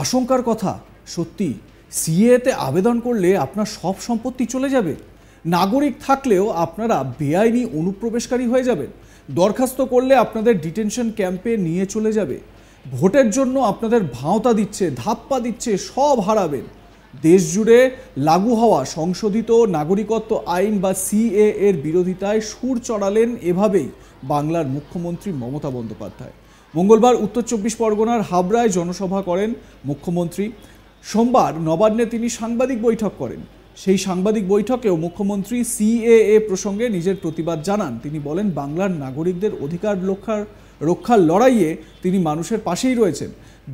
আশঙ্কার কথা সত্যি। সিএতে আবেদন করলে আপনার সব সম্পত্তি চলে যাবে। নাগরিক থাকলেও আপনারা বেআইনি অনুপ্রবেশকারী হয়ে যাবেন। দরখাস্ত করলে আপনাদের ডিটেনশন ক্যাম্পে নিয়ে চলে যাবে। ভোটের জন্য আপনাদের ভাঁওতা দিচ্ছে, ধাপ্পা দিচ্ছে, সব হারাবেন। দেশ জুড়ে লাগু হওয়া সংশোধিত নাগরিকত্ব আইন বা সিএ এর বিরোধিতায় সুর চড়ালেন এভাবেই বাংলার মুখ্যমন্ত্রী মমতা বন্দ্যোপাধ্যায়। মঙ্গলবার উত্তর চব্বিশ পরগনার হাবড়ায় জনসভা করেন মুখ্যমন্ত্রী। সোমবার নবান্নে তিনি সাংবাদিক বৈঠক করেন। সেই সাংবাদিক বৈঠকেও মুখ্যমন্ত্রী সিএএ প্রসঙ্গে নিজের প্রতিবাদ জানান। তিনি বলেন, বাংলার নাগরিকদের অধিকার রক্ষার লড়াইয়ে তিনি মানুষের পাশেই রয়েছেন।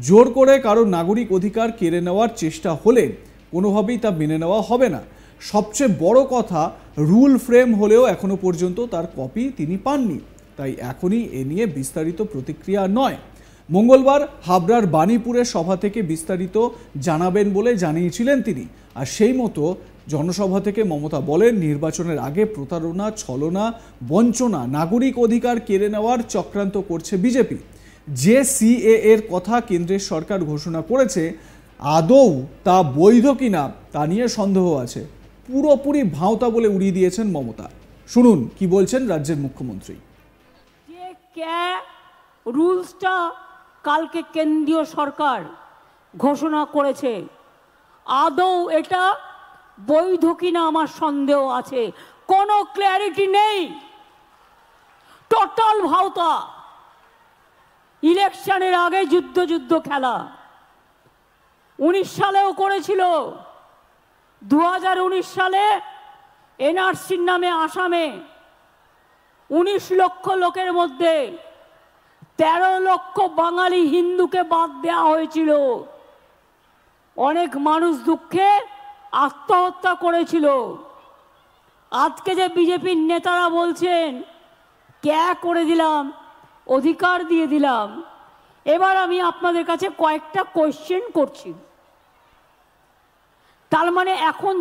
জোর করে কারো নাগরিক অধিকার কেড়ে নেওয়ার চেষ্টা হলে কোনোভাবেই তা মেনে নেওয়া হবে না। সবচেয়ে বড় কথা, রুল ফ্রেম হলেও এখনো পর্যন্ত তার কপি তিনি পাননি। তাই এখনই এ নিয়ে বিস্তারিত প্রতিক্রিয়া নয়। মঙ্গলবার হাবড়ার বাণীপুরের সভা থেকে বিস্তারিত জানাবেন বলে জানিয়েছিলেন তিনি। আর সেই মতো জনসভা থেকে মমতা বলেন, নির্বাচনের আগে প্রতারণা, ছলনা, বঞ্চনা, নাগরিক অধিকার কেড়ে নেওয়ার চক্রান্ত করছে বিজেপি। যে সিএ এর কথা কেন্দ্রের সরকার ঘোষণা করেছে, আদৌ তা বৈধ কিনা তা নিয়ে সন্দেহ আছে। পুরোপুরি ভাঁওতা বলে উড়িয়ে দিয়েছেন মমতা। শুনুন কি বলছেন রাজ্যের মুখ্যমন্ত্রী। রুলসটা কালকে কেন্দ্রীয় সরকার ঘোষণা করেছে, আদৌ এটা বৈধ কিনা আমার সন্দেহ আছে। কোনো ক্ল্যারিটি নেই, টোটাল ভাওতা। ইলেকশনের আগে যুদ্ধ খেলা 19 সালেও করেছিল। 2019 সালে এনআরসির নামে আসামে 19 লক্ষ লোকের মধ্যে 13 লক্ষ বাঙালি হিন্দুকে বাদ দেওয়া হয়েছিল। অনেক মানুষ দুঃখে আত্মহত্যা করেছিল। আজকে যে বিজেপির নেতারা বলছেন ক্যা করে দিলাম, অধিকার দিয়ে দিলাম, এবার আমি আপনাদের কাছে কয়েকটা কোয়েশ্চেন করছি। তার মানে এখন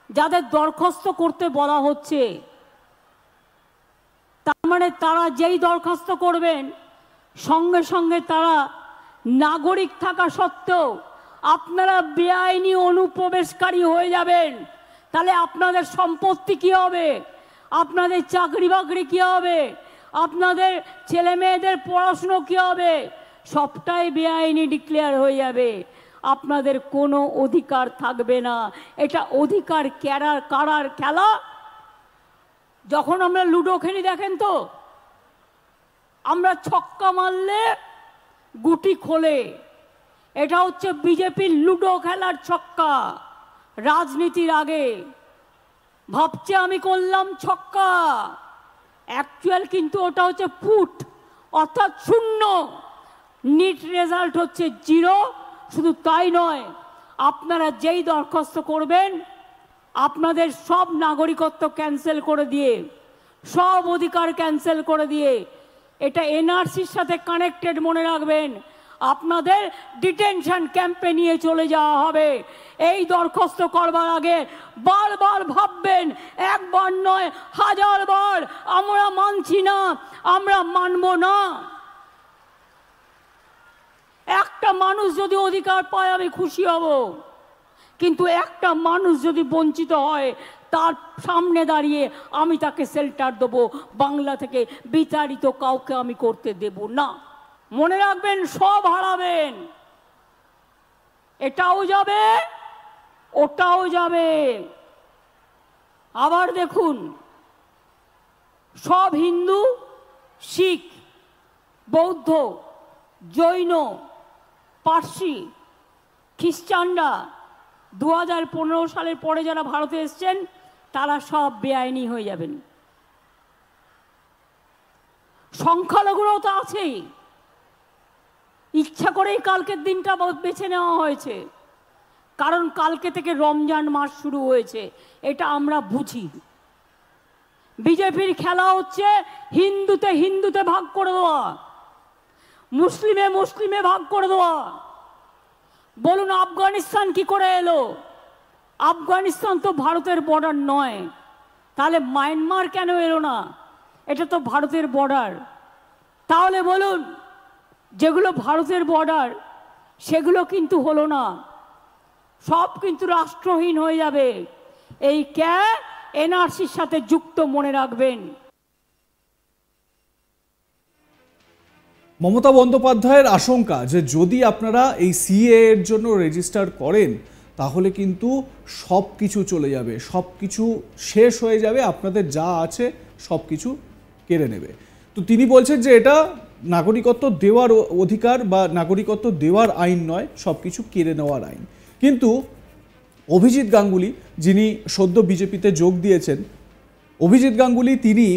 যাদের দরখাস্ত করতে বলা হচ্ছে, তার মানে তারা যেই দরখাস্ত করবেন সঙ্গে সঙ্গে তারা নাগরিক থাকা সত্ত্বেও আপনারা বেআইনি অনুপ্রবেশকারী হয়ে যাবেন। তাহলে আপনাদের সম্পত্তি কি হবে? আপনাদের চাকরি বাকরি কি হবে? আপনাদের ছেলে মেয়েদের পড়াশুনো কি হবে? সবটাই বেআইনি ডিক্লেয়ার হয়ে যাবে। আপনাদের কোনো অধিকার থাকবে না। এটা অধিকার কারার খেলা। যখন আমরা লুডো খেলি দেখেন তো, আমরা ছক্কা মারলে গুটি খোলে। এটা হচ্ছে বিজেপির লুডো খেলার ছক্কা। রাজনীতির আগে ভাবছে আমি করলাম ছক্কা, অ্যাকচুয়াল কিন্তু ওটা হচ্ছে ফুট, অর্থাৎ শূন্য। নিট রেজাল্ট হচ্ছে 0। শুধু তাই নয়, আপনারা যেই দরখাস্ত করবেন আপনাদের সব নাগরিকত্ব ক্যান্সেল করে দিয়ে, সব অধিকার ক্যান্সেল করে দিয়ে, এটা এনআরসির সাথে কানেক্টেড, মনে রাখবেন, আপনাদের ডিটেনশন ক্যাম্পে নিয়ে চলে যাওয়া হবে। এই দরখাস্ত করবার আগে বারবার ভাববেন, একবার নয় 1000 বার, আমরা মানছি না, আমরা মানব না। একটা মানুষ যদি অধিকার পায় আমি খুশি হব, কিন্তু একটা মানুষ যদি বঞ্চিত হয় তার সামনে দাঁড়িয়ে আমি তাকে শেল্টার দেবো। বাংলা থেকে বিতাড়িত কাউকে আমি করতে দেব না। মনে রাখবেন, সব হারাবেন। এটাও যাবে, ওটাও যাবে। আবার দেখুন, সব হিন্দু, শিখ, বৌদ্ধ, জৈন, পার্সি, খ্রিস্টানরা 2015 সালের পরে যারা ভারতে এসছেন তারা সব বেআইনি হয়ে যাবেন। সংখ্যালঘুরাও তো আছেই। ইচ্ছা করেই কালকের দিনটা বেছে নেওয়া হয়েছে, কারণ কালকে থেকে রমজান মাস শুরু হয়েছে। এটা আমরা বুঝি। বিজেপির খেলা হচ্ছে হিন্দুতে ভাগ করে দেওয়া, মুসলিমে ভাগ করে দেওয়া। বলুন, আফগানিস্তান কি করে এলো? আফগানিস্তান তো ভারতের বর্ডার নয়। তাহলে মায়ানমার কেন এলো না? এটা তো ভারতের বর্ডার। তাহলে বলুন, যেগুলো ভারতের বর্ডার সেগুলো কিন্তু হলো না, সব কিন্তু রাষ্ট্রহীন হয়ে যাবে। এই এনআরসির সাথে যুক্ত, মনে রাখবেন। মমতা বন্দ্যোপাধ্যায়ের আশঙ্কা যে যদি আপনারা এই সিএ এর জন্য রেজিস্টার করেন তাহলে কিন্তু সব কিছু চলে যাবে, সব কিছু শেষ হয়ে যাবে, আপনাদের যা আছে সব কিছু কেড়ে নেবে। তো তিনি বলছেন যে এটা নাগরিকত্ব দেওয়ার অধিকার বা নাগরিকত্ব দেওয়ার আইন নয়, সব কিছু কেড়ে নেওয়ার আইন। কিন্তু অভিজিৎ গাঙ্গুলি, যিনি সদ্য বিজেপিতে যোগ দিয়েছেন, অভিজিৎ গাঙ্গুলি তিনি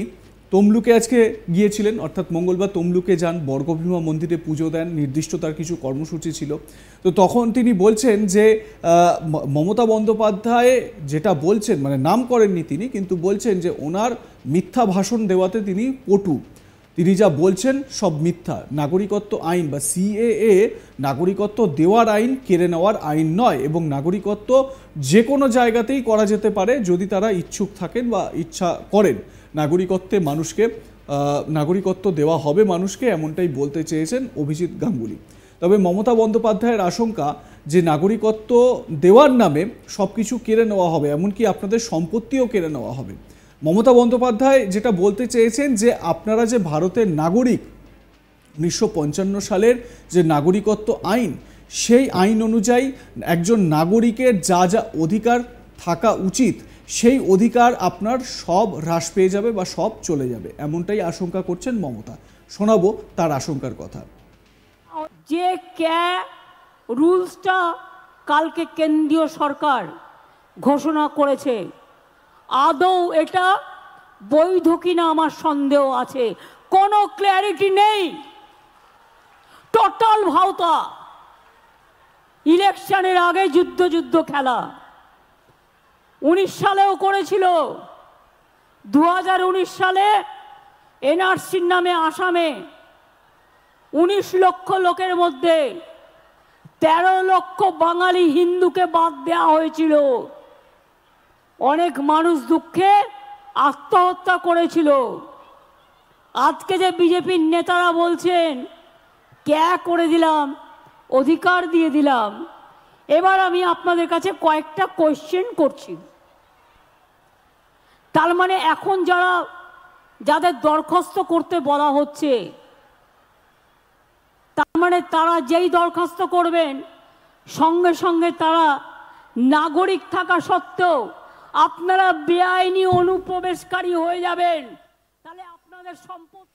তমলুকে আজকে গিয়েছিলেন, অর্থাৎ মঙ্গলবার তমলুকে যান, বর্গভীমা মন্দিরে পুজো দেন, নির্দিষ্ট তার কিছু কর্মসূচি ছিল। তো তখন তিনি বলছেন যে মমতা বন্দ্যোপাধ্যায় যেটা বলছেন, মানে নাম করেননি তিনি, কিন্তু বলছেন যে ওনার মিথ্যা ভাষণ দেওয়াতে তিনি পটু, তিনি যা বলছেন সব মিথ্যা। নাগরিকত্ব আইন বা সিএএ নাগরিকত্ব দেওয়ার আইন, কেড়ে নেওয়ার আইন নয়, এবং নাগরিকত্ব যে কোনো জায়গাতেই করা যেতে পারে যদি তারা ইচ্ছুক থাকেন বা ইচ্ছা করেন। নাগরিকত্বে মানুষকে নাগরিকত্ব দেওয়া হবে মানুষকে, এমনটাই বলতে চেয়েছেন অভিজিৎ গাঙ্গুলি। তবে মমতা বন্দ্যোপাধ্যায়ের আশঙ্কা যে নাগরিকত্ব দেওয়ার নামে সব কিছু কেড়ে নেওয়া হবে, এমনকি আপনাদের সম্পত্তিও কেড়ে নেওয়া হবে। মমতা বন্দ্যোপাধ্যায় যেটা বলতে চেয়েছেন যে আপনারা যে ভারতের নাগরিক, 1955 সালের যে নাগরিকত্ব আইন, সেই আইন অনুযায়ী একজন নাগরিকের যা যা অধিকার থাকা উচিত সেই অধিকার আপনার সব হ্রাস পেয়ে যাবে বা সব চলে যাবে, এমনটাই আশঙ্কা করছেন মমতা। শোনাবো তার আশঙ্কার কথা। যে রুলসটা কালকে কেন্দ্রীয় সরকার ঘোষণা করেছে, আদৌ এটা বৈধ কিনা আমার সন্দেহ আছে। কোনো ক্ল্যারিটি নেই, টোটাল ভাওতা। ইলেকশনের আগে যুদ্ধ খেলা 19 সালেও করেছিল। 2019 সালে এনআরসির নামে আসামে 19 লক্ষ লোকের মধ্যে 13 লক্ষ বাঙালি হিন্দুকে বাদ দেওয়া হয়েছিল। অনেক মানুষ দুঃখে আত্মহত্যা করেছিল। আজকে যে বিজেপির নেতারা বলছেন করে দিলাম, অধিকার দিয়ে দিলাম, এবার আমি আপনাদের কাছে কয়েকটা কোয়েশ্চেন করছি। তার মানে এখন যাদের দরখাস্ত করতে বলা হচ্ছে, তার মানে তারা যেই দরখাস্ত করবেন সঙ্গে সঙ্গে তারা নাগরিক থাকা সত্ত্বেও আপনারা বেআইনি অনুপ্রবেশকারী হয়ে যাবেন, তাহলে আপনাদের সম্পদ।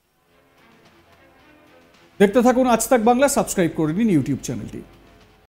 দেখতে থাকুন আজ তাক বাংলা, সাবস্ক্রাইব করে নিন ইউটিউব চ্যানেলটি।